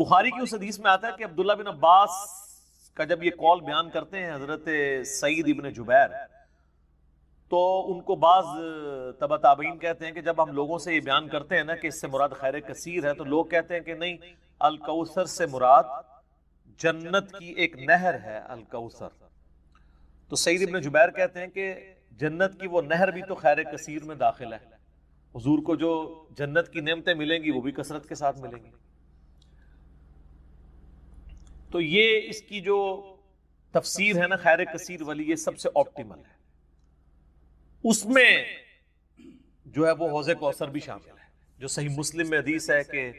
بخاری کی اس حدیث میں آتا ہے کہ عبداللہ بن عباس کا جب یہ قول بیان کرتے ہیں حضرت سعید ابن جبیر، تو ان کو بعض تبع تابعین کہتے ہیں کہ جب ہم لوگوں سے یہ بیان کرتے ہیں نا کہ اس سے مراد خیر کثیر ہے، تو لوگ کہتے ہیں کہ نہیں، الکوثر سے مراد جنت کی ایک نہر ہے الکوثر۔ تو سعید ابن جبیر کہتے ہیں کہ جنت کی وہ نہر بھی تو خیر کثیر میں داخل ہے، حضور کو جو جنت کی نعمتیں ملیں گی وہ بھی کثرت کے ساتھ ملیں گی۔ تو یہ اس کی جو تفسیر ہے نا خیر کثیر والی، یہ سب سے آپٹیمل ہے۔ اس میں جو ہے وہ حوض کوثر بھی شامل ہے، جو صحیح مسلم میں حدیث ہے کہ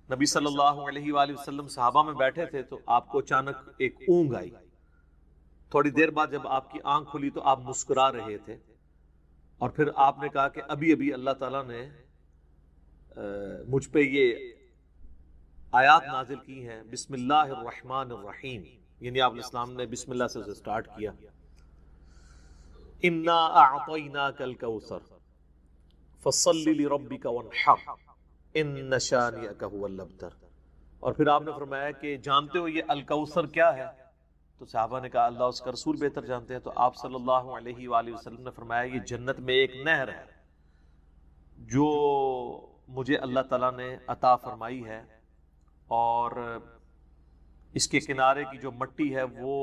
نبی صلی اللہ علیہ وآلہ وسلم صحابہ میں بیٹھے تھے تو آپ کو اچانک ایک اونگ آئی، تھوڑی دیر بعد جب آپ کی آنکھ کھلی تو آپ مسکرا رہے تھے، اور پھر آپ نے کہا کہ ابھی ابھی اللہ تعالیٰ نے مجھ پہ یہ آیات نازل کی ہیں، بسم اللہ الرحمن الرحیم، یعنی آپ علیہ السلام نے بسم اللہ سے اسے سٹارٹ کیا، انا اعطیناک الکوثر فصل لربک وانحر ان شانئک ھو الابتر۔ اور پھر آپ نے فرمایا کہ جانتے ہو یہ الکوثر کیا ہے؟ تو صحابہ نے کہا اللہ اس کا رسول بہتر جانتے ہیں۔ تو آپ صلی اللہ علیہ وآلہ وسلم نے فرمایا یہ جنت میں ایک نہر ہے جو مجھے اللہ تعالیٰ نے عطا فرمائی ہے، اور اس کے کنارے کی جو مٹی ہے وہ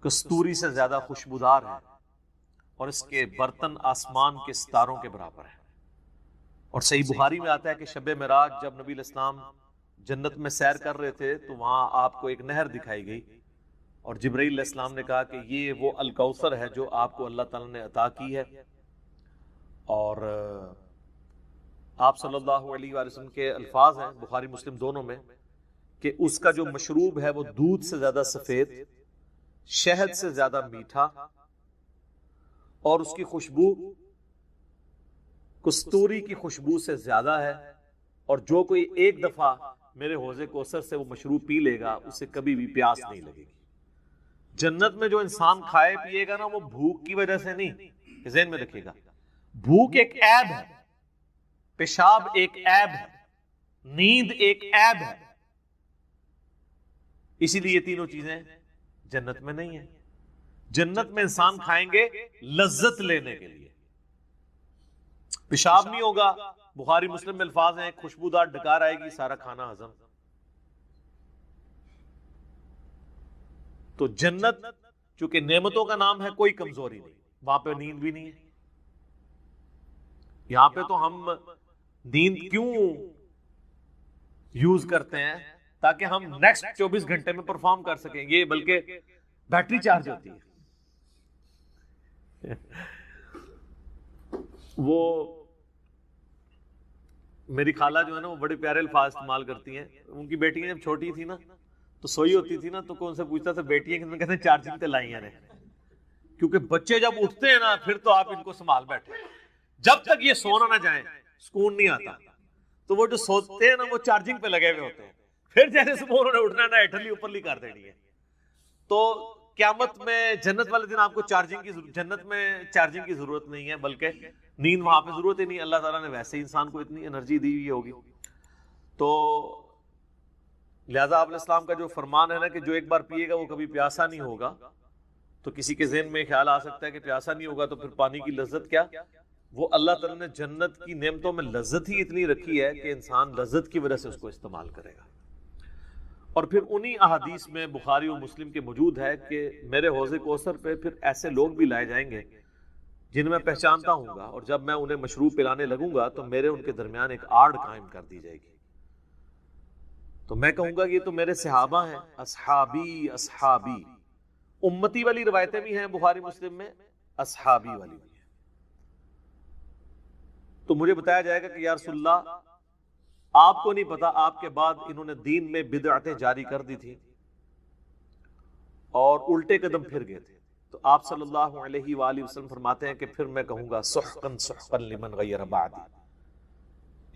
کستوری سے زیادہ خوشبودار ہے، اور اس کے برتن آسمان کے ستاروں کے برابر ہیں۔ اور صحیح بخاری میں آتا ہے کہ شب معراج جب نبی علیہ السلام جنت میں سیر کر رہے تھے تو وہاں آپ کو ایک نہر دکھائی گئی، اور جبرائیل علیہ السلام نے کہا کہ یہ وہ الکوثر ہے جو آپ کو اللہ تعالیٰ نے عطا کی ہے۔ اور آپ صلی اللہ علیہ وآلہ وسلم کے الفاظ ہیں بخاری مسلم دونوں میں کہ اس کا جو مشروب ہے وہ دودھ سے زیادہ سفید، شہد سے زیادہ میٹھا، اور اس کی خوشبو کستوری کی خوشبو سے زیادہ ہے، اور جو کوئی ایک دفعہ میرے حوض کوثر سے وہ مشروب پی لے گا اسے کبھی بھی پیاس نہیں لگے گی۔ جنت میں جو انسان کھائے پیے گا نا وہ بھوک کی وجہ سے نہیں، ذہن میں رکھیے گا، بھوک ایک عیب ہے، پیشاب ایک عیب ہے، نیند ایک عیب ہے، اسی لیے یہ تینوں چیزیں جنت میں نہیں ہیں۔ جنت میں انسان کھائیں گے لذت لینے کے لیے، پیشاب نہیں ہوگا، بخاری مسلم میں الفاظ ہیں خوشبودار ڈکار آئے گی، سارا کھانا ہضم۔ تو جنت چونکہ نعمتوں کا نام ہے، کوئی کمزوری نہیں، وہاں پہ نیند بھی نہیں ہے۔ یہاں پہ تو ہم نیند کیوں یوز کرتے ہیں؟ تاکہ ہم نیکسٹ 24 گھنٹے میں پرفارم کر سکیں، یہ بلکہ بیٹری چارج ہوتی ہے۔ وہ میری خالہ جو ہے نا وہ بڑے پیارے الفاظ استعمال کرتی ہیں، ان کی بیٹیاں جب چھوٹی تھی نا تو سوئی ہوتی تھی نا تو کون سے پوچھتا تھا بیٹیاں کہتے ہیں چارجنگ تے لائی ہیں، کیونکہ بچے جب اٹھتے ہیں نا پھر تو آپ ان کو سنبھال بیٹھے، جب تک یہ سونا نہ جائیں سکون نہیں آتا۔ تو وہ جو سوتے ہیں نا وہ چارجنگ پہ لگے ہوئے ہوتے ہیں، پھر جیسے صبح انہوں نے اٹھنا ہے نا ایٹھلی اوپرلی کر دینی ہے۔ تو قیامت میں جنت والے دن آپ کو جنت میں چارجنگ کی ضرورت نہیں ہے، بلکہ نیند وہاں پہ ضرورت ہی نہیں، اللہ تعالیٰ نے ویسے ہی انسان کو اتنی انرجی دی ہوئی ہوگی۔ تو لہٰذا آپ علیہ السلام کا جو فرمان ہے نا کہ جو ایک بار پیے گا وہ کبھی پیاسا نہیں ہوگا، تو کسی کے ذہن میں خیال آ سکتا ہے کہ پیاسا نہیں ہوگا تو پھر پانی کی لذت کیا؟ وہ اللہ تعالیٰ نے جنت کی نعمتوں میں لذت ہی اتنی رکھی ہے کہ انسان لذت کی وجہ سے اس کو استعمال کرے گا۔ اور پھر انہی احادیث میں بخاری و مسلم کے موجود ہے کہ میرے حوض کوثر پہ پھر ایسے لوگ بھی لائے جائیں گے جن میں پہچانتا ہوں گا، اور جب میں انہیں مشروب پلانے لگوں گا تو میرے ان کے درمیان ایک آڑ قائم کر دی جائے گی، تو میں کہوں گا یہ تو میرے صحابہ ہیں، اصحابی اصحابی، امتی والی روایتیں بھی ہیں بخاری مسلم میں، اصحابی والی بھی ہیں۔ تو مجھے بتایا جائے گا کہ یا رسول اللہ آپ کو نہیں پتا آپ کے بعد انہوں نے دین میں بدعتیں جاری کر دی تھی اور الٹے قدم پھر گئے تھے، تو آپ صلی اللہ علیہ وآلہ وسلم فرماتے ہیں کہ پھر میں کہوں گا سحقا سحقا لمن غیر بعدی،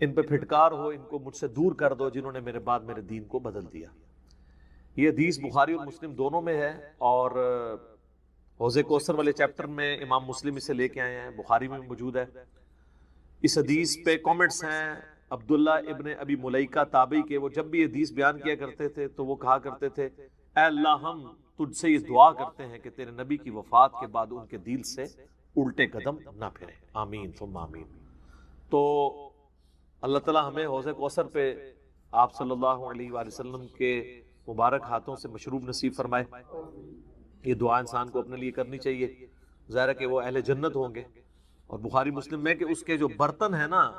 ان پہ پھٹکار ہو، ان کو مجھ سے دور کر دو جنہوں نے میرے بعد میرے دین کو بدل دیا۔ یہ حدیث بخاری اور مسلم دونوں میں ہے، اور حوض کوثر والے چیپٹر میں امام مسلم اسے لے کے آئے ہیں، بخاری میں موجود ہے۔ اس حدیث پہ کامنٹس ہیں عبداللہ ابن ابی ملیکہ تابعی کے، وہ جب بھی حدیث بیان کیا کرتے تھے تو وہ کہا کرتے تھے اے اللہ ہم تجھ سے یہ دعا کرتے ہیں کہ تیرے نبی کی وفات کے بعد ان کے دل سے الٹے قدم نہ پھریں، آمین ثم آمین۔ تو اللہ تعالیٰ ہمیں حوض کوثر پہ آپ صلی اللہ علیہ وآلہ وسلم کے مبارک ہاتھوں سے مشروب نصیب فرمائے۔ یہ دعا انسان کو اپنے لیے کرنی چاہیے، ظاہر ہے کہ وہ اہل جنت ہوں گے۔ اور بخاری مسلم میں کہ اس کے جو برتن ہیں نا،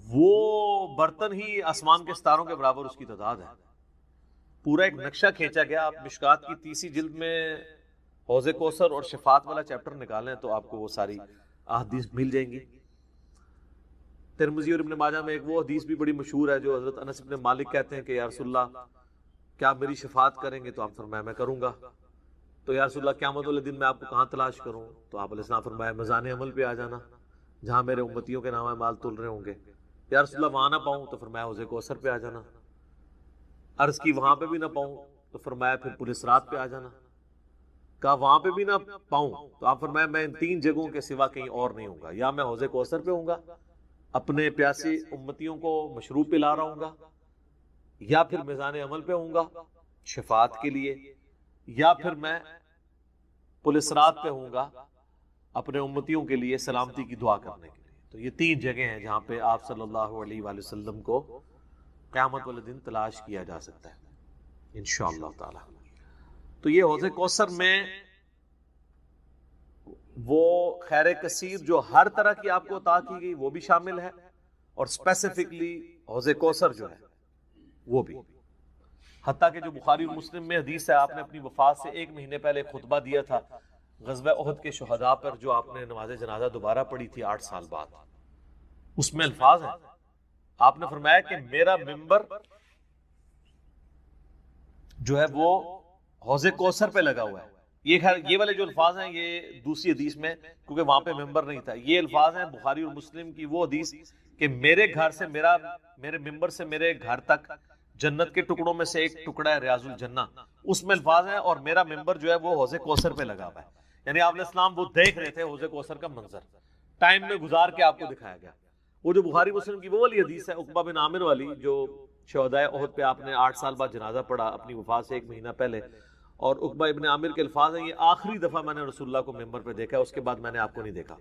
وہ برتن ہی آسمان کے ستاروں کے برابر اس کی تعداد ہے۔ پورا ایک نقشہ کھینچا گیا۔ آپ مشکات کی 30 جلد میں حوض کوثر اور شفاعت والا چیپٹر نکالیں تو آپ کو وہ ساری احادیث مل جائیں گی۔ ترمذی اور ابن ماجہ میں ایک وہ حدیث بھی بڑی مشہور ہے جو حضرت انس بن مالک کہتے ہیں کہ یا رسول اللہ کیا آپ میری شفاعت کریں گے؟ تو آپ فرمایا میں کروں گا۔ تو یا رسول اللہ قیامت والے دن میں آپ کو کہاں تلاش کروں؟ تو آپ علیہ السلام فرمایا میزان عمل پہ آ جانا، جہاں میرے امتیوں کے نام مال تل رہے ہوں گے۔ یا رسول اللہ وہاں نہ پاؤں؟ تو فرمایا حوض کوثر پہ آ جانا۔ عرض کی وہاں پہ بھی نہ پاؤں؟ تو فرمایا پھر پل صراط پہ آ جانا۔ کہا وہاں پہ بھی نہ پاؤں؟ تو آپ فرمایا میں ان 3 جگہوں کے سوا کہیں اور نہیں ہوں گا، یا میں حوض کوثر پہ ہوں گا اپنے پیاسی امتیوں کو مشروب پلا رہا ہوں گا، یا پھر میزان عمل پہ ہوں گا شفاعت کے لیے، یا پھر میں پل صراط پہ ہوں گا اپنے امتیوں کے لیے سلامتی کی دعا کرنے کے لیے۔ تو یہ 3 جگہیں ہیں جہاں پہ آپ صلی اللہ علیہ وآلہ وسلم کو قیامت والے دن تلاش کیا جا سکتا ہے انشاءاللہ تعالی۔ تو یہ حوض کوثر میں وہ خیر کثیر جو ہر طرح کی آپ کو عطا کی گئی وہ بھی شامل ہے، اور اسپیسیفکلی حوض کوثر جو ہے وہ بھی، حتیٰ کہ جو بخاری اور مسلم میں حدیث ہے، آپ نے اپنی وفات سے 1 مہینے پہلے خطبہ دیا تھا غزوہ احد کے شہداء پر، جو آپ نے نماز جنازہ دوبارہ پڑھی تھی 8 سال بعد۔ اس میں الفاظ ہیں، آپ نے فرمایا کہ میرا ممبر جو ہے وہ حوض کوثر پہ لگا ہوا ہے۔ یہ والے جو الفاظ ہیں یہ دوسری حدیث میں، کیونکہ وہاں پہ ممبر نہیں تھا، یہ الفاظ ہیں بخاری اور مسلم کی وہ حدیث کہ میرے گھر سے میرے ممبر سے میرے گھر تک جنت کے ٹکڑوں میں سے ایک ٹکڑا ہے ریاض الجنہ، اس میں الفاظ ہیں اور میرا ممبر جو ہے وہ حوض کوثر پہ لگا ہوا ہے۔ یعنی آپ علیہ السلام وہ دیکھ رہے تھے حوض کوثر کا منظر، ٹائم میں گزار کے آپ کو دکھایا گیا۔ وہ جو بخاری مسلم کی وہ والی حدیث ہے عقبہ بن عامر والی، جو شہداء احد پہ آپ نے 8 سال بعد جنازہ پڑھا اپنی وفات سے 1 مہینہ پہلے، اور عقبہ ابن عامر کے الفاظ ہیں یہ آخری دفعہ میں نے رسول اللہ کو ممبر پہ دیکھا ہے، اس کے بعد میں نے آپ کو نہیں دیکھا۔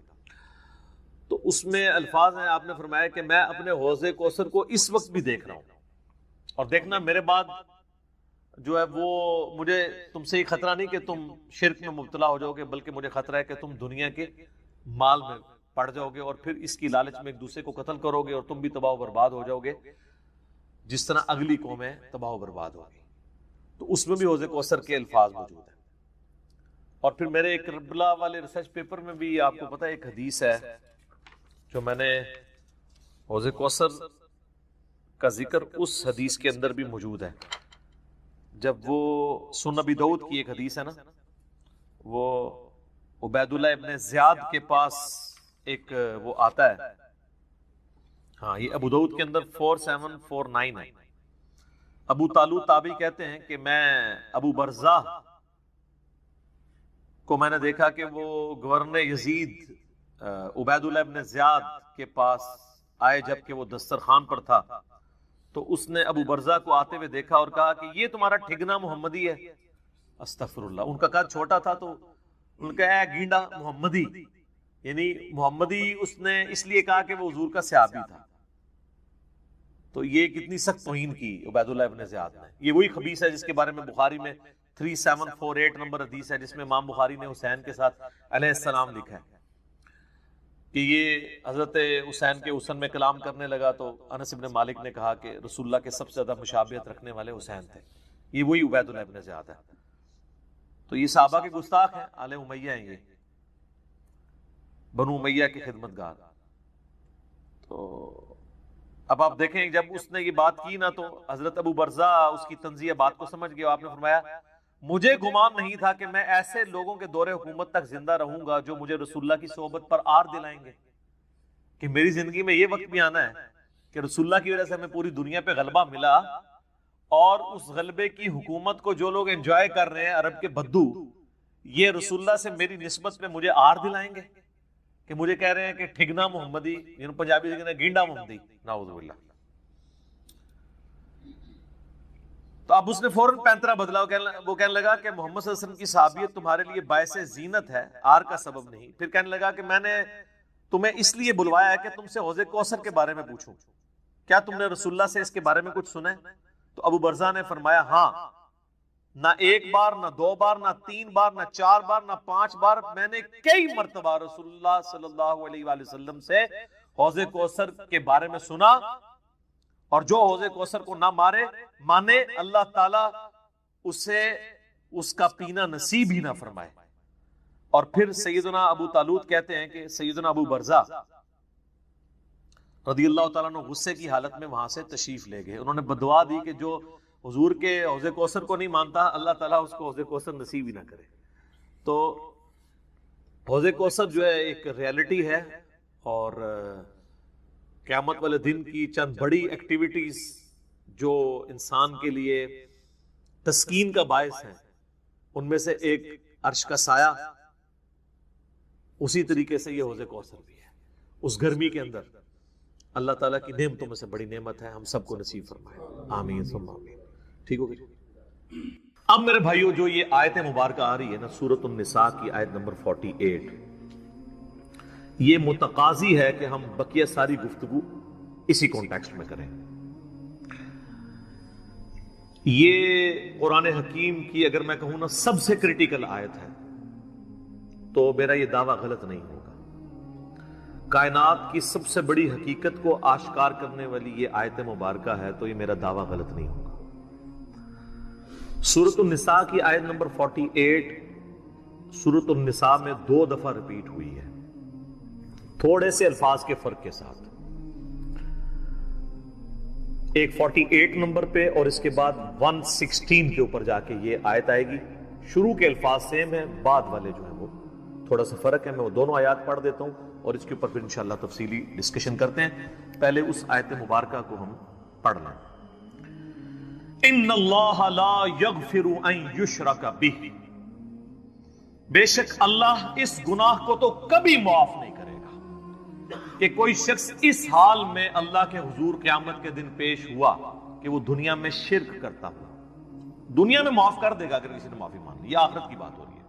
تو اس میں الفاظ ہیں، آپ نے فرمایا کہ میں اپنے حوض کوثر کو اس وقت بھی دیکھ رہا ہوں، اور دیکھنا میرے بعد جو ہے وہ مجھے تم سے یہ خطرہ نہیں کہ تم شرک میں مبتلا ہو جاؤ گے، بلکہ مجھے خطرہ ہے کہ تم دنیا کے مال میں پڑ جاؤ گے اور پھر اس کی لالچ میں ایک دوسرے کو قتل کرو گے اور تم بھی تباہ و برباد ہو جاؤ گے جس طرح اگلی قومیں تباہ و برباد ہوگی۔ تو اس میں بھی حوض کوثر کے الفاظ موجود ہیں۔ اور پھر میرے ایک کربلا والے ریسرچ پیپر میں بھی آپ کو پتہ ہے ایک حدیث ہے جو میں نے حوض کوثر کا ذکر اس حدیث کے اندر بھی موجود ہے، جب وہ سنن ابی داؤد کی ایک حدیث ہے نا، وہ عبید اللہ ابن زیاد کے پاس ایک وہ آتا ہے، ہاں یہ ابو داؤد کے اندر 4749 ہے۔ ابو طالو تابعی کہتے ہیں کہ میں ابو برزہ کو میں نے دیکھا کہ وہ گورنر یزید عبید اللہ ابن زیاد کے پاس آئے جبکہ وہ دسترخوان پر تھا، تو اس نے ابو برزہ کو آتے ہوئے دیکھا اور کہا کہ یہ تمہارا ٹھگنا محمدی ہے۔ استغفر اللہ، ان کا قد چھوٹا تھا تو ان کا اے گینڈا محمدی، یعنی محمدی اس نے اس لیے کہا کہ وہ حضور کا صحابی تھا۔ تو یہ کتنی سخت توہین کی عبید اللہ ابن زیاد نے۔ یہ وہی خبیث ہے جس کے بارے میں بخاری میں 3748 نمبر حدیث ہے، جس میں امام بخاری نے حسین کے ساتھ علیہ السلام لکھا ہے کہ یہ حضرت حسین کے حسن میں کلام کرنے لگا، تو انس بن مالک نے کہا کہ رسول اللہ کے سب سے زیادہ مشابہت رکھنے والے حسین تھے۔ یہ وہی عبید اللہ ابن زیاد ہے۔ تو یہ صحابہ کے گستاخ ہیں، آل امیہ ہیں، یہ بنو امیہ کے خدمت گار۔ تو اب آپ دیکھیں جب اس نے یہ بات کی نا، تو حضرت ابو برزہ اس کی طنزیہ بات کو سمجھ گیا۔ آپ نے فرمایا مجھے گمان نہیں تھا کہ میں ایسے لوگوں کے دور حکومت تک زندہ رہوں گا جو مجھے رسول اللہ کی صحبت پر آر دلائیں گے، کہ میری زندگی میں یہ وقت بھی آنا ہے کہ رسول اللہ کی وجہ سے ہمیں پوری دنیا پہ غلبہ ملا، اور اس غلبے کی حکومت کو جو لوگ انجوائے کر رہے ہیں عرب کے بدو، یہ رسول اللہ سے میری نسبت میں مجھے آر دلائیں گے۔ کہ مجھے کہہ رہے ہیں کہ ٹھگنا محمدی، یعنی پنجابی سے کہتے ہیں گینڈا محمدی، نعوذ باللہ. تو اب اس نے فوراً پینترا بدلا، وہ کہنے لگا کہ محمد صلی اللہ علیہ وسلم کی صحابیت تمہارے لیے باعث زینت ہے، آر کا سبب نہیں. پھر کہنے لگا کہ میں نے تمہیں اس لیے بلوایا ہے کہ تم سے حوض کوثر کے بارے میں پوچھوں، کیا تم نے رسول اللہ سے اس کے بارے میں کچھ سنا ہے؟ تو ابو برزہ نے فرمایا ہاں، نہ ایک بار، نہ 2 بار، نہ 3 بار، نہ 4 بار، نہ 5 بار، میں نے کئی مرتبہ رسول اللہ صلی اللہ علیہ وآلہ وسلم سے حوض کوثر کے بارے میں سنا، اور جو حوض کوثر کو نہ مانے اللہ تعالیٰ اسے اس کا پینا نصیب ہی نہ فرمائے. اور پھر سیدنا ابو طالوت کہتے ہیں کہ سیدنا ابو برزہ رضی اللہ تعالیٰ عنہ غصے کی حالت میں وہاں سے تشریف لے گئے. انہوں نے بدعا دی کہ جو حضور کے حوض کوثر کو نہیں مانتا اللہ تعالیٰ اس کو حوض کوثر نصیب ہی نہ کرے. تو حوض کوثر جو ہے ایک ریالٹی ہے، اور قیامت والے دن کی چند بڑی ایکٹیویٹیز جو انسان کے لیے تسکین کا باعث ہیں، ان میں سے ایک عرش کا سایہ، اسی طریقے سے یہ حوض کوثر بھی ہے. اس گرمی کے اندر اللہ تعالیٰ کی نعمتوں میں سے بڑی نعمت ہے، ہم سب کو نصیب فرمائے، آمین ثم آمین. ٹھیک ہو گئی؟ اب میرے بھائیو جو یہ آیت مبارکہ آ رہی ہے نا، سورۃ النساء کی آیت نمبر 48، یہ متقاضی ہے کہ ہم بقیہ ساری گفتگو اسی کانٹیکسٹ میں کریں. یہ قرآن حکیم کی اگر میں کہوں نا سب سے کریٹیکل آیت ہے، تو میرا یہ دعویٰ غلط نہیں ہوگا. کائنات کی سب سے بڑی حقیقت کو آشکار کرنے والی یہ آیت مبارکہ ہے، تو یہ میرا دعویٰ غلط نہیں ہوگا. سورۃ النساء کی آیت نمبر 48 سورۃ النساء میں 2 دفعہ ریپیٹ ہوئی ہے، تھوڑے سے الفاظ کے فرق کے ساتھ. ایک 48 نمبر پہ اور اس کے بعد 116 کے اوپر جا کے یہ آیت آئے گی. شروع کے الفاظ سیم ہیں، بعد والے جو ہیں وہ تھوڑا سا فرق ہے. میں وہ دونوں آیات پڑھ دیتا ہوں اور اس کے اوپر پھر انشاءاللہ تفصیلی ڈسکشن کرتے ہیں. پہلے اس آیت مبارکہ کو ہم پڑھ لیں. ان اللہ لا یغفر ان یشرک بہ، بے شک اللہ اس گناہ کو تو کبھی معاف نہیں کرے گا کہ کوئی شخص اس حال میں اللہ کے حضور قیامت کے دن پیش ہوا کہ وہ دنیا میں شرک کرتا ہوا. دنیا میں معاف کر دے گا اگر کسی نے معافی مان لی، یہ آخرت کی بات ہو رہی ہے.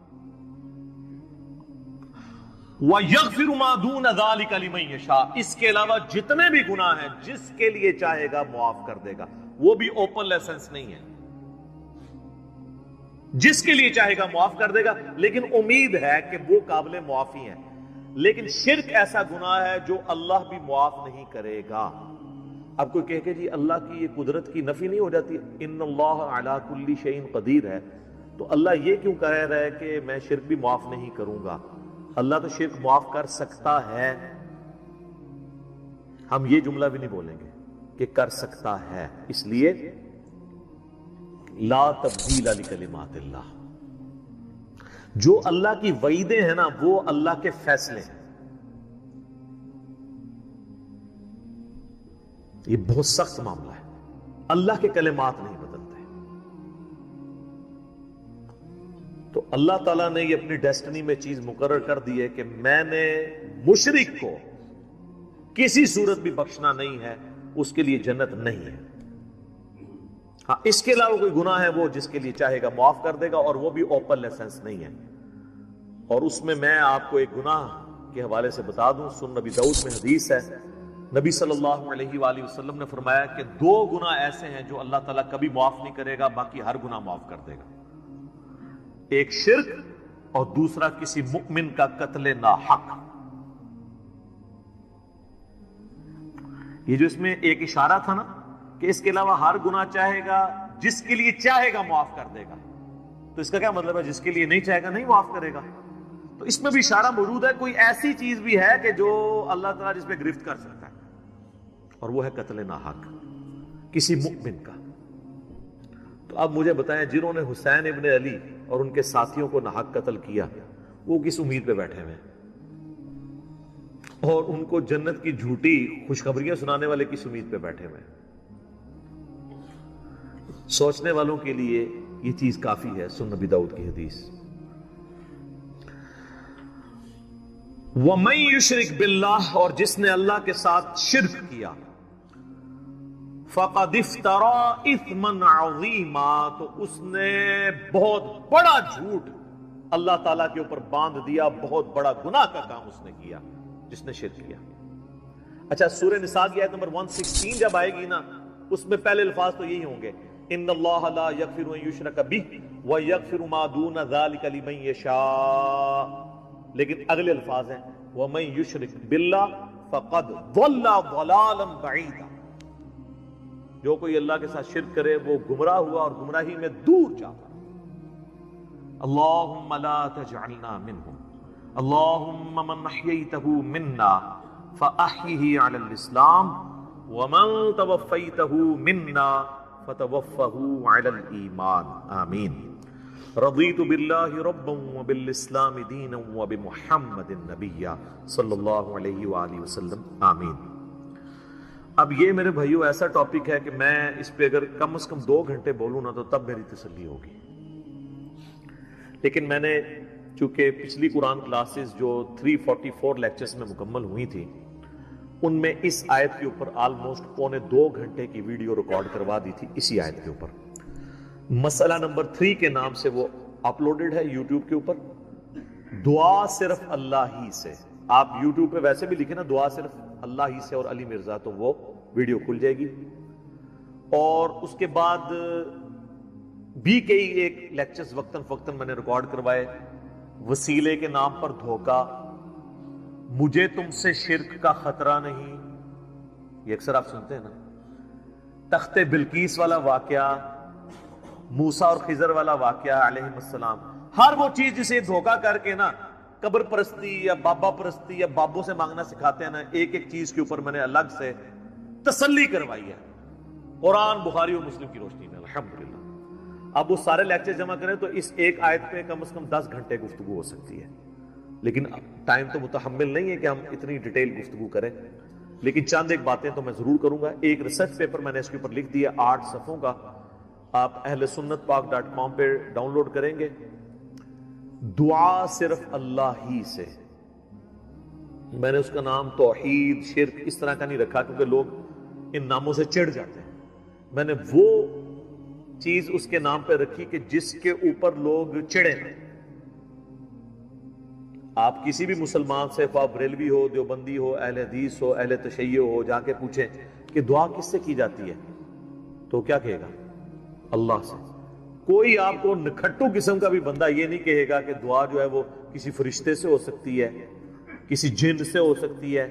وَيَغْفِرُ مَا دُونَ ذَلِكَ لِمَن يَشَاءُ، اس کے علاوہ جتنے بھی گناہ ہیں جس کے لیے چاہے گا معاف کر دے گا. وہ بھی اوپن لائسنس نہیں ہے، جس کے لیے چاہے گا معاف کر دے گا، لیکن امید ہے کہ وہ قابل معافی ہیں. لیکن شرک ایسا گناہ ہے جو اللہ بھی معاف نہیں کرے گا. اب کوئی کہے کہ جی اللہ کی یہ قدرت کی نفی نہیں ہو جاتی، ان اللہ علی کل شیء قدیر ہے، تو اللہ یہ کیوں کہہ رہا ہے کہ میں شرک بھی معاف نہیں کروں گا؟ اللہ تو شرک معاف کر سکتا ہے، ہم یہ جملہ بھی نہیں بولیں گے کہ کر سکتا ہے. اس لیے لا تبدیل لکلمات اللہ، جو اللہ کی وعیدیں ہیں نا وہ اللہ کے فیصلے ہیں. یہ بہت سخت معاملہ ہے، اللہ کے کلمات نہیں بدلتے. تو اللہ تعالیٰ نے یہ اپنی ڈیسٹنی میں چیز مقرر کر دی ہے کہ میں نے مشرک کو کسی صورت بھی بخشنا نہیں ہے، اس کے لیے جنت نہیں ہے. ہاں اس کے علاوہ کوئی گناہ ہے وہ جس کے لیے چاہے گا معاف کر دے گا، اور وہ بھی اوپن لائسنس نہیں ہے. اور اس میں آپ کو ایک گناہ کے حوالے سے بتا دوں، سنن نبی داؤد میں حدیث ہے، نبی صلی اللہ علیہ وآلہ وسلم نے فرمایا کہ 2 گناہ ایسے ہیں جو اللہ تعالیٰ کبھی معاف نہیں کرے گا، باقی ہر گناہ معاف کر دے گا. ایک شرک اور دوسرا کسی مؤمن کا قتل ناحق. یہ جو اس میں ایک اشارہ تھا نا کہ اس کے علاوہ ہر گناہ چاہے گا، جس کے لیے چاہے گا معاف کر دے گا، تو اس کا کیا مطلب ہے؟ جس کے لیے نہیں چاہے گا نہیں معاف کرے گا. تو اس میں بھی اشارہ موجود ہے، کوئی ایسی چیز بھی ہے کہ جو اللہ تعالیٰ جس پہ گرفت کر سکتا ہے، اور وہ ہے قتل ناحق کسی مؤمن کا. تو اب مجھے بتائیں، جنہوں نے حسین ابن علی اور ان کے ساتھیوں کو ناحق قتل کیا، وہ کس امید پہ بیٹھے ہوئے ہیں؟ اور ان کو جنت کی جھوٹی خوشخبریاں سنانے والے کس امید پہ بیٹھے ہوئے ہیں؟ سوچنے والوں کے لیے یہ چیز کافی ہے. سنن نبی داؤد کی حدیث. وَمَن يُشْرِكْ بِاللَّهِ، اور جس نے اللہ کے ساتھ شرک کیا، فَقَدِ افْتَرَىٰ إِثْمًا عَظِيمًا، تو اس نے بہت بڑا جھوٹ اللہ تعالیٰ کے اوپر باندھ دیا، بہت بڑا گناہ کا کام اس نے کیا جس نے شرک کیا۔ اچھا، سورہ نساء کی آیت نمبر 116 جب آئے گی نا، اس میں پہلے الفاظ تو یہی ہوں گے، ان اللہ لا یغفر ان یشرک بہ ویغفر ما دون ذلک لمن یشاء، لیکن اگلے الفاظ ہیں ومن یشرک باللہ فقد ضل ضلالا بعیدا، جو کوئی اللہ کے ساتھ شرک کرے وہ گمراہ ہوا اور گمراہی میں دور جاتا۔ اللہم لا تجعلنا منہم، اللہم من احییتہ منا فاحیہ علی الاسلام ومن توفیتہ منا فتوفہ علی الایمان، آمین۔ رضیت باللہ ربا وبالاسلام دینا وبمحمد نبیا صلی اللہ علیہ وآلہ وسلم، آمین۔ اب یہ میرے بھائیو ایسا ٹاپک ہے کہ میں اس پہ اگر کم از کم 2 گھنٹے بولوں نا تو تب میری تسلی ہوگی، لیکن میں نے چونکہ پچھلی قرآن کلاسز جو 344 لیکچرز میں مکمل ہوئی تھی، ان میں اس آیت کے اوپر آلموسٹ 1.25 گھنٹے کی ویڈیو ریکارڈ کروا دی تھی اسی آیت کے اوپر۔ مسئلہ نمبر 3 کے نام سے وہ اپلوڈڈ ہے یوٹیوب کے اوپر، دعا صرف اللہ ہی سے۔ آپ یوٹیوب پہ ویسے بھی لکھیں نا دعا صرف اللہ ہی سے اور علی مرزا، تو وہ ویڈیو کھل جائے گی۔ اور اس کے بعد بھی کئی ایک لیکچرز وقتاً فوقتاً میں نے ریکارڈ کروائے، وسیلے کے نام پر دھوکہ، مجھے تم سے شرک کا خطرہ نہیں، یہ اکثر آپ سنتے ہیں نا، تخت بلقیس والا واقعہ، موسیٰ اور خضر والا واقعہ علیہ السلام، ہر وہ چیز جسے دھوکہ کر کے نا قبر پرستی یا بابا پرستی یا بابوں سے مانگنا سکھاتے ہیں نا، ایک ایک چیز کے اوپر میں نے الگ سے تسلی کروائی ہے قرآن، بخاری اور مسلم کی روشنی میں، الحمدللہ۔ اب وہ سارے لیکچر جمع کریں تو اس ایک آیت پہ کم از کم 10 گھنٹے گفتگو ہو سکتی ہے، لیکن ٹائم تو متحمل نہیں ہے کہ ہم اتنی ڈیٹیل گفتگو کریں، لیکن چند ایک باتیں تو میں ضرور کروں گا۔ ایک ریسرچ پیپر میں نے اس کے اوپر لکھ دیا 8 صفحوں کا، آپ اہل سنت پاک .com پہ ڈاؤن لوڈ کریں گے۔ دعا صرف اللہ ہی سے، میں نے اس کا نام توحید، شرک اس طرح کا نہیں رکھا کیونکہ لوگ ان ناموں سے چڑھ جاتے ہیں، میں نے وہ چیز اس کے نام پہ رکھی کہ جس کے اوپر لوگ چڑھے ہیں۔ آپ کسی بھی مسلمان سے، خواہ بریلوی ہو، دیوبندی ہو، اہل حدیث ہو، اہل تشیع ہو، جا کے پوچھیں کہ دعا کس سے کی جاتی ہے تو کیا کہے گا؟ اللہ سے۔ کوئی آپ کو نکھٹو قسم کا بھی بندہ یہ نہیں کہے گا کہ دعا جو ہے وہ کسی فرشتے سے ہو سکتی ہے، کسی جن سے ہو سکتی ہے،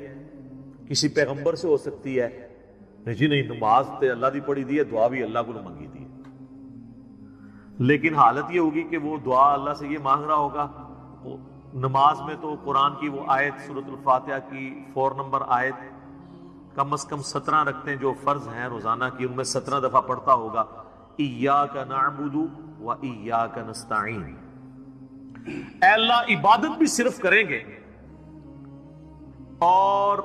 کسی پیغمبر سے ہو سکتی ہے۔ نہیں جی نہیں، نماز تے اللہ دی پڑھی دی ہے، دعا بھی اللہ کو منگی دی ہے، لیکن حالت یہ ہوگی کہ وہ دعا اللہ سے یہ مانگ رہا ہوگا۔ نماز میں تو قرآن کی وہ آیت سورۃ الفاتحہ کی 4 نمبر آیت کم از کم 17 رکعتیں جو فرض ہیں روزانہ کی، ان میں 17 دفعہ پڑھتا ہوگا ایاک نعبد و ایاک نستعین، اے اللہ عبادت بھی صرف کریں گے اور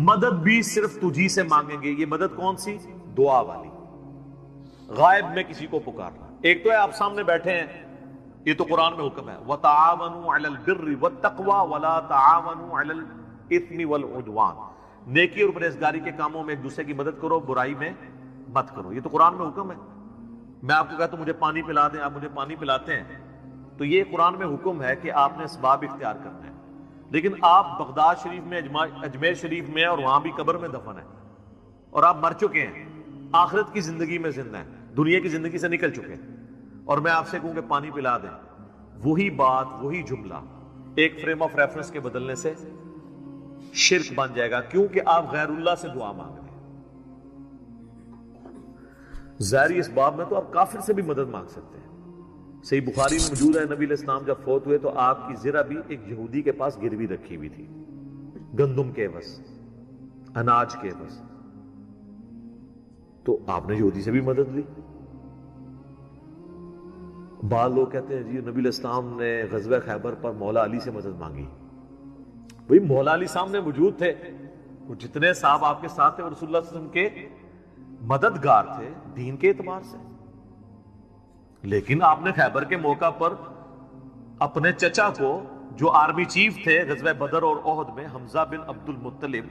مدد بھی صرف تجھی سے مانگیں گے۔ یہ مدد کون سی؟ دعا والی، غائب میں کسی کو پکارنا۔ ایک تو ہے آپ سامنے بیٹھے ہیں، یہ تو قرآن میں حکم ہے وَتَعَاوَنُوا عَلَى الْبِرِّ وَالتَّقْوَى وَلَا تَعَاوَنُوا عَلَى الْإِثْمِ وَالْعُدْوَانِ، نیکی اور پرہیزگاری کے کاموں میں ایک دوسرے کی مدد کرو، برائی میں مت کرو، یہ تو قرآن میں حکم ہے۔ میں آپ کو کہتا ہوں مجھے پانی پلا دیں، آپ مجھے پانی پلاتے ہیں، تو یہ قرآن میں حکم ہے کہ آپ نے اسباب اختیار کرنا ہے، لیکن آپ بغداد شریف میں، اجمیر شریف میں، اور وہاں بھی قبر میں دفن ہیں، اور آپ مر چکے ہیں، آخرت کی زندگی میں زندہ ہیں، دنیا کی زندگی سے نکل چکے ہیں، اور میں آپ سے کہوں کہ پانی پلا دیں، وہی بات، وہی جملہ ایک فریم آف ریفرنس کے بدلنے سے شرک بن جائے گا، کیونکہ آپ غیر اللہ سے دعا مانگ رہے ہیں۔ ظاہری اسباب میں تو آپ کافر سے بھی مدد مانگ سکتے ہیں، صحیح بخاری میں موجود ہے، نبی علیہ السلام جب فوت ہوئے تو آپ کی ذرا بھی ایک یہودی کے پاس گروی رکھی ہوئی تھی، گندم کے عوض، اناج کے عوض، تو آپ نے یہودی سے بھی مدد لی۔ بعض لوگ کہتے ہیں جی نبی علیہ السلام نے غزوہ خیبر پر مولا علی سے مدد مانگی، بھئی مولا علی سامنے موجود تھے، وہ جتنے صاحب آپ کے ساتھ تھے وہ رسول اللہ صلی اللہ علیہ وسلم کے مددگار تھے دین کے اعتبار سے، لیکن آپ نے خیبر کے موقع پر اپنے چچا کو جو آرمی چیف تھے غزوہ بدر اور احد میں، حمزہ بن عبد المطلب،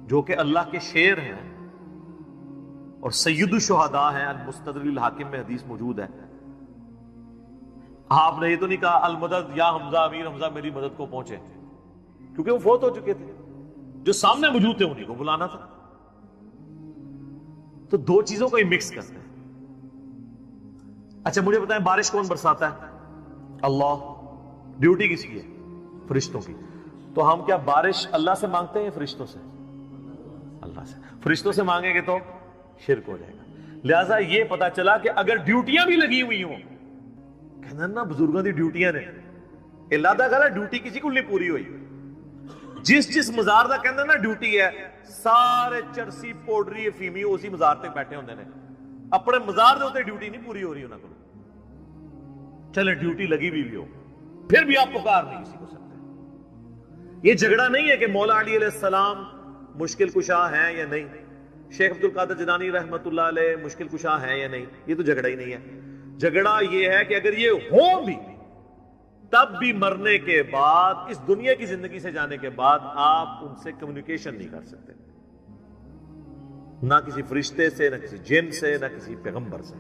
جو کہ اللہ کے شیر ہیں اور سید الشہداء ہیں، المستدرک الحاکم میں حدیث موجود ہے. آپ نے یہ تو نہیں کہا المدد یا حمزہ، امیر حمزہ میری مدد کو پہنچے، کیونکہ وہ فوت ہو چکے تھے. جو سامنے موجود تھے انہیں کو بلانا تھا. تو دو چیزوں کو ہی مکس کرتے ہیں. اچھا مجھے بتائیں بارش کون برساتا ہے؟ اللہ. ڈیوٹی کس کی ہے؟ فرشتوں کی. تو ہم کیا بارش اللہ سے مانگتے ہیں یا فرشتوں سے؟ اللہ سے. فرشتوں سے مانگیں گے تو شرک ہو جائے گا. لہذا یہ پتا چلا کہ اگر ڈیوٹیاں بھی لگی ہوئی ہوں، کہنا نا بزرگوں کی ڈیوٹیاں نے، اللہ دا کہا ڈیوٹی کسی کو نہیں پوری ہوئی. جس مزار دا کہنا نا ڈیوٹی ہے، سارے چرسی پوڈری افیمی اسی مزار تے بیٹھے ہوندے نے، اپنے مزار دے ہوتے ڈیوٹی نہیں پوری ہو رہی انہاں کو. چلے ڈیوٹی لگی بھی ہو پھر بھی آپ پکار نہیں کسی کو سکتے. یہ جھگڑا نہیں ہے کہ مولا علی علیہ السلام مشکل کشا ہیں یا نہیں، شیخ عبد القادر جیلانی رحمت اللہ علیہ مشکل کشا ہیں یا نہیں. یہ تو جھگڑا ہی نہیں ہے. جھگڑا یہ ہے کہ اگر یہ ہو بھی تب بھی مرنے کے بعد، اس دنیا کی زندگی سے جانے کے بعد، آپ ان سے کمیونیکیشن نہیں کر سکتے، نہ کسی فرشتے سے، نہ کسی جن سے، نہ کسی پیغمبر سے.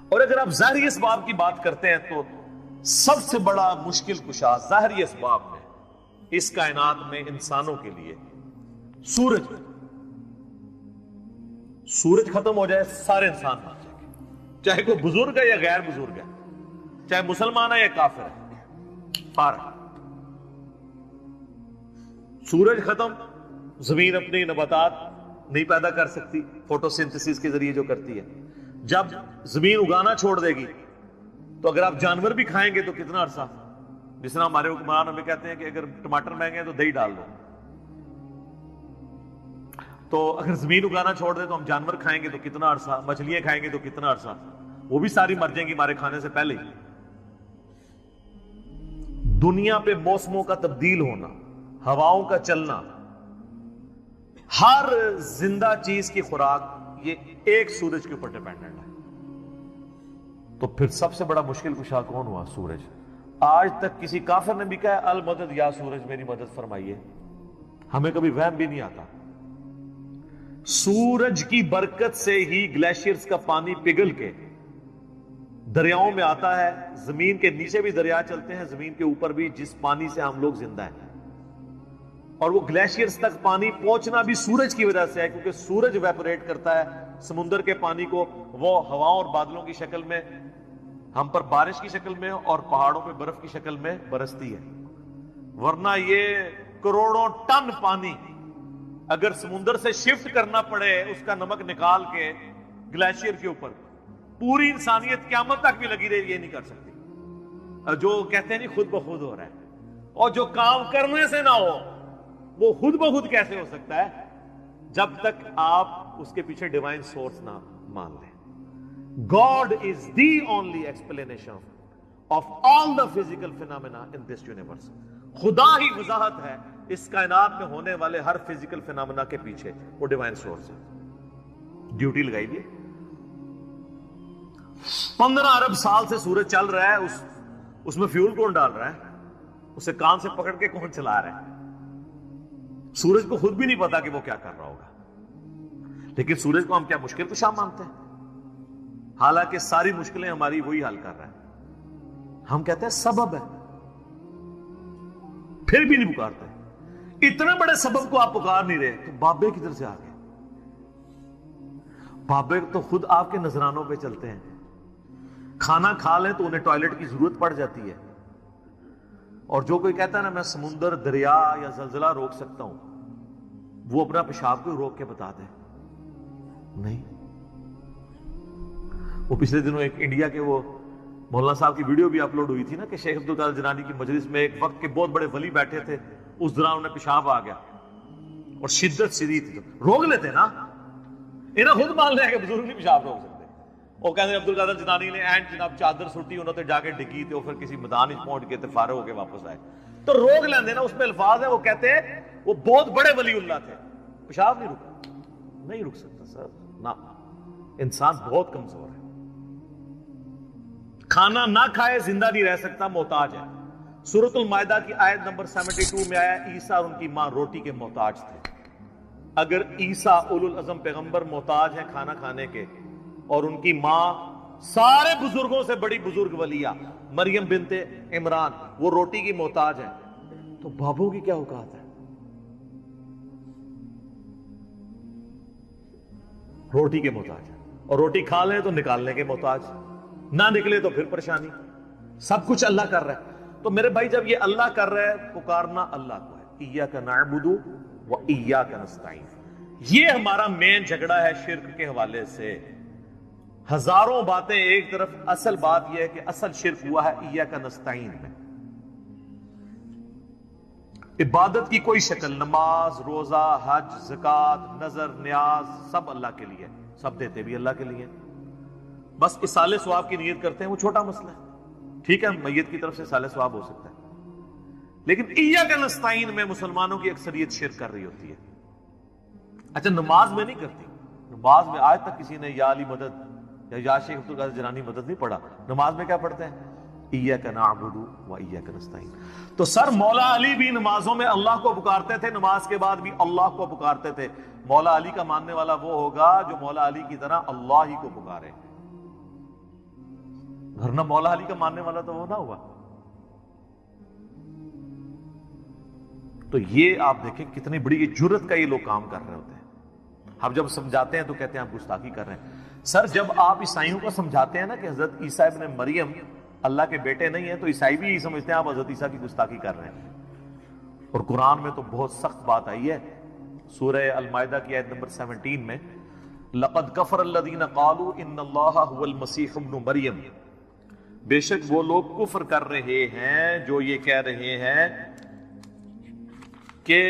اور اگر آپ ظاہری اسباب کی بات کرتے ہیں تو سب سے بڑا مشکل کشا ظاہری اسباب میں اس کائنات میں انسانوں کے لیے سورج. سورج ختم ہو جائے سارے انسان مر جائیں گے، چاہے کوئی بزرگ ہے یا غیر بزرگ ہے، چاہے مسلمان ہے یا کافر ہے، فارغ. سورج ختم، زمین اپنی نباتات نہیں پیدا کر سکتی فوٹو سنتھسس کے ذریعے جو کرتی ہے. جب زمین اگانا چھوڑ دے گی تو اگر آپ جانور بھی کھائیں گے تو کتنا عرصہ. جس طرح ہمارے حکمران ہمیں کہتے ہیں کہ اگر ٹماٹر مہنگے ہیں تو دہی ڈال دو، تو اگر زمین اگانا چھوڑ دے تو ہم جانور کھائیں گے تو کتنا عرصہ، مچھلیاں کھائیں گے تو کتنا عرصہ، وہ بھی ساری مر جائیں گی ہمارے کھانے سے پہلے ہی. دنیا پہ موسموں کا تبدیل ہونا، ہواؤں کا چلنا، ہر زندہ چیز کی خوراک یہ ایک سورج کے اوپر ڈیپینڈنٹ ہے. تو پھر سب سے بڑا مشکل کشا کون ہوا؟ سورج. آج تک کسی کافر نے بھی کہا ہے المدد یا سورج میری مدد فرمائیے، ہمیں کبھی وہم بھی نہیں آتا. سورج کی برکت سے ہی گلیشیئرز کا پانی پگھل کے دریاؤں میں آتا ہے. زمین کے نیچے بھی دریا چلتے ہیں، زمین کے اوپر بھی، جس پانی سے ہم لوگ زندہ ہیں. اور وہ گلیشیئرز تک پانی پہنچنا بھی سورج کی وجہ سے ہے، کیونکہ سورج ویپوریٹ کرتا ہے سمندر کے پانی کو، وہ ہواؤں اور بادلوں کی شکل میں ہم پر بارش کی شکل میں اور پہاڑوں پہ برف کی شکل میں برستی ہے. ورنہ یہ کروڑوں ٹن پانی اگر سمندر سے شفٹ کرنا پڑے اس کا نمک نکال کے گلیشیئر کے اوپر، پوری انسانیت قیامت تک بھی لگی رہی، یہ نہیں کر سکتی. جو کہتے ہیں نہیں خود بخود ہو رہا ہے، اور جو کام کرنے سے نہ ہو وہ خود بخود کیسے ہو سکتا ہے؟ جب تک آپ اس کے پیچھے ڈیوائن سورس نہ مان لیں. God is the only explanation of all the physical phenomena in this universe. خدا ہی وضاحت ہے اس کائنات میں ہونے والے ہر فزیکل فینامنا کے پیچھے، وہ ڈیوائن سورس ہے. ڈیوٹی لگائی دی. 15 ارب سال سے سورج چل رہا ہے، اس میں فیول کون ڈال رہا ہے؟ اسے کان سے پکڑ کے کون چلا رہا ہے؟ سورج کو خود بھی نہیں پتا کہ وہ کیا کر رہا ہوگا. لیکن سورج کو ہم کیا مشکل کشا مانتے ہیں؟ حالانکہ ساری مشکلیں ہماری وہی حل کر رہا ہے. ہم کہتے ہیں سبب ہے، پھر بھی نہیں پکارتے. اتنے بڑے سبب کو آپ پکار نہیں رہے تو بابے کدھر سے آ گئے؟ بابے تو خود آپ کے نذرانوں پہ چلتے ہیں. کھانا کھا لیں تو انہیں ٹوائلٹ کی ضرورت پڑ جاتی ہے. اور جو کوئی کہتا ہے نا میں سمندر، دریا یا زلزلہ روک سکتا ہوں، وہ اپنا پیشاب کو روک کے بتا دے. نہیں. وہ پچھلے دنوں ایک انڈیا کے وہ مولانا صاحب کی ویڈیو بھی اپلوڈ ہوئی تھی نا کہ شیخ عبد القادر جیلانی کی مجلس میں ایک وقت کے بہت بڑے ولی بیٹھے تھے، اس دوران انہیں پیشاب آ گیا اور شدت شدید تھی. روک لیتے نا، انہیں خود مان لیا کہ بزرگ نہیں پیشاب روک سکتے. وہ کہتے ہیں عبد القادر جیلانی نے اینڈ جناب چادر سٹی انہوں نے جا کے ڈگی تھے، پھر کسی میدان پہنچ گئے تھے، فارغ ہو کے واپس آئے. تو روک لیندے نا، اس میں الفاظ ہیں. وہ کہتے ہیں وہ بہت بڑے ولی اللہ تھے، پیشاب نہیں رکا. نہیں رک سکتا سر، نہ. انسان بہت کمزور ہے، کھانا نہ کھائے زندہ نہیں رہ سکتا، محتاج ہے. سورۃ المائدہ کی آیت نمبر 72 میں آیا عیسیٰ اور ان کی ماں روٹی کے محتاج تھے. اگر عیسیٰ اولو العزم پیغمبر محتاج ہیں کھانا کھانے کے اور ان کی ماں سارے بزرگوں سے بڑی بزرگ ولیہ مریم بنت عمران وہ روٹی کی محتاج ہیں تو بابوں کی کیا اوقات ہے؟ روٹی کے محتاج ہیں اور روٹی کھا لیں تو نکالنے کے محتاج, نہ نکلے تو پھر پریشانی. سب کچھ اللہ کر رہا ہے. تو میرے بھائی جب یہ اللہ کر رہا ہے پکارنا اللہ کو ہے, ایاک نعبد و ایاک نستعین. یہ ہمارا مین جھگڑا ہے شرک کے حوالے سے. ہزاروں باتیں ایک طرف, اصل بات یہ ہے کہ اصل شرک ہوا ہے ایاک نستعین میں. عبادت کی کوئی شکل, نماز, روزہ, حج, زکات, نظر, نیاز سب اللہ کے لیے, سب دیتے بھی اللہ کے لیے. بس اصال ثواب کی نیت کرتے ہیں, وہ چھوٹا مسئلہ ہے. ٹھیک ہے میت کی طرف سے اصال ثواب ہو سکتا ہے, لیکن ایاک نستعین میں مسلمانوں کی اکثریت شرک کر رہی ہوتی ہے. اچھا نماز میں نہیں کرتی, نماز میں آج تک کسی نے یا علی مدد یا شیخ عبد القادر جیلانی مدد نہیں پڑھا. نماز میں کیا پڑھتے ہیں؟ ایاک نعبد و ایاک نستعین. تو سر مولا علی بھی نمازوں میں اللہ کو پکارتے تھے, نماز کے بعد بھی اللہ کو پکارتے تھے. مولا علی کا ماننے والا وہ ہوگا جو مولا علی کی طرح اللہ ہی کو پکارے, ورنہ مولا علی کا ماننے والا تو وہ نہ ہوا. تو یہ آپ دیکھیں کتنی بڑی جرت کا یہ لوگ کام کر رہے ہوتے ہیں. ہم جب سمجھاتے ہیں تو کہتے ہیں آپ گستاخی کر رہے ہیں. سر جب آپ عیسائیوں کو سمجھاتے ہیں نا کہ حضرت عیسیٰ ابن مریم اللہ کے بیٹے نہیں ہیں, تو عیسائی بھی یہی سمجھتے ہیں آپ حضرت عیسیٰ کی گستاخی کر رہے ہیں. اور قرآن میں تو بہت سخت بات آئی ہے. سورہ المائدہ کی آیت نمبر 17 میں لقد کفر الذین قالوا ان اللہ هو المسیح ابن مریم, بے شک وہ لوگ کفر کر رہے ہیں جو یہ کہہ رہے ہیں کہ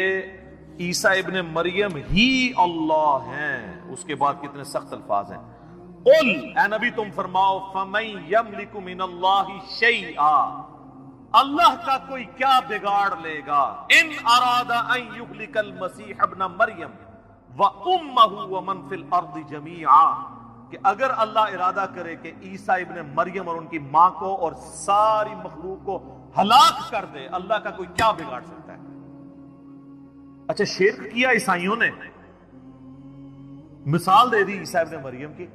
عیسیٰ ابن مریم ہی اللہ ہیں. اس کے بعد کتنے سخت الفاظ ہیں. قل, اے نبی تم فرماؤ, فمن یملک من اللہ شیئا, اللہ کا کوئی کیا بگاڑ لے گا, ان اراد ان یہلک المسیح ابن مریم وامہ ومن فی الارض جمیعا, کہ اگر اللہ ارادہ کرے کہ عیسیٰ ابن مریم اور ان کی ماں کو اور ساری مخلوق کو ہلاک کر دے, اللہ کا کوئی کیا بگاڑ سکتا ہے؟ اچھا شرک کیا عیسائیوں نے, مثال دے دی عیسیٰ ابن مریم کی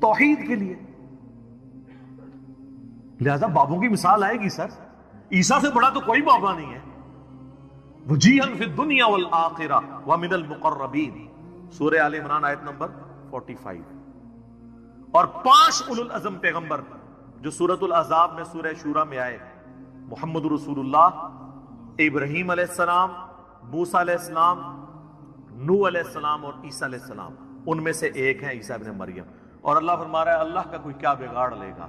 توحید کے لیے, لہذا بابوں کی مثال آئے گی. سر عیسیٰ سے بڑا تو کوئی بابا نہیں ہے. وجیہا فی الدنیا والآخرہ ومن المقربین, سورہ آل عمران آیت نمبر 45. اور 5 اولو العزم پیغمبر جو سورۃ الاحزاب میں سورہ شورى میں آئے, محمد رسول اللہ, ابراہیم علیہ السلام, موسیٰ علیہ السلام, نوح علیہ السلام اور عیسیٰ علیہ السلام, ان میں سے ایک ہے عیسیٰ ابن مریم. اور اللہ فرما رہا ہے اللہ کا کوئی کیا بگاڑ لے گا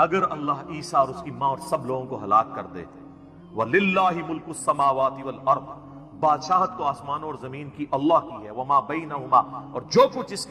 اگر اللہ عیسیٰ اور اس کی ماں اور سب لوگوں کو ہلاک کر دے. وَلِلَّهِ مُلْكُ السَّمَاوَاتِ وَالْأَرْضِ, بادشاہت تو آسمان اور زمین کی اللہ کی ہے. وَمَا بَيْنَهُمَا, اور جو کچھ اس کے